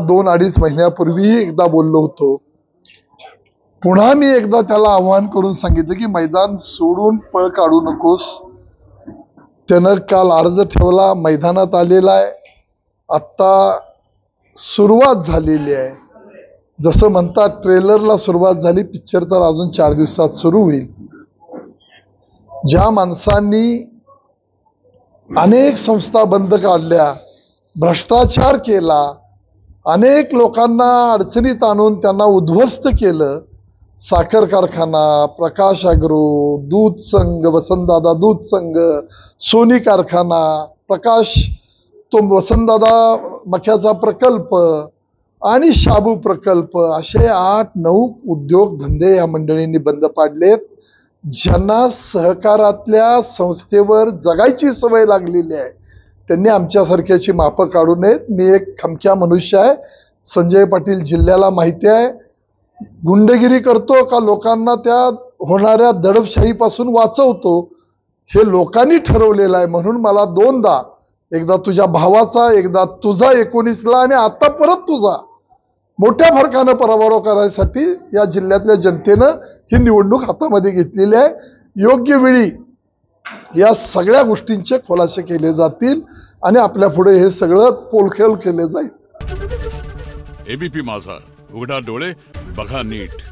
2-2.5 महिन्यापूर्वीही एकदा बोललो होतो। पुन्हा मी एकदा त्याला आव्हान करून सांगितलं की मैदान सोडून पळ काढू नकोस। त्यानं काल अर्ज ठेवला, मैदानात आलेला आहे। आता सुरुवात झालेली आहे। जसं म्हणतात ट्रेलरला सुरुवात झाली, पिक्चर तर अजून 4 दिवसात सुरू होईल। ज्या माणसांनी अनेक संस्था बंद काढल्या, भ्रष्टाचार केला, अनेक लोकांना अडचणीत आणून त्यांना उद्ध्वस्त केलं, साखर कारखाना, प्रकाश ॲग्रो, दूध संघ, वसंतदादा दूध संघ, सोनी कारखाना, प्रकाश तो वसंतदादा मक्याचा प्रकल्प आणि शाबू प्रकल्प, असे 8-9 उद्योग धंदे या मंडळींनी बंद पाडलेत। ज्यांना सहकारातल्या संस्थेवर जगायची सवय लागलेली आहे त्यांनी आमच्यासारख्याची मापं काढू नयेत। मी एक खमक्या मनुष्य आहे, संजय पाटील जिल्ह्याला माहिती आहे। गुंडगिरी करतो का लोकांना त्या होणाऱ्या दडपशाहीपासून वाचवतो हे लोकांनी ठरवलेलं आहे। म्हणून मला 2दा, एकदा तुझ्या भावाचा, एकदा तुझा 19ला आणि आता परत तुझा, मोठ्या फरकानं पराभव करायसाठी या जिल्ह्यातल्या जनतेनं ही निवडणूक हातामध्ये घेतलेली आहे। योग्य वेळी या सगळ्या गोष्टींचे खुलासे केले जातील आणि आपल्या पुढे हे सगळं पोलखेल केले जाईल। एबीपी माझा, उघडा डोळे बघा नीट।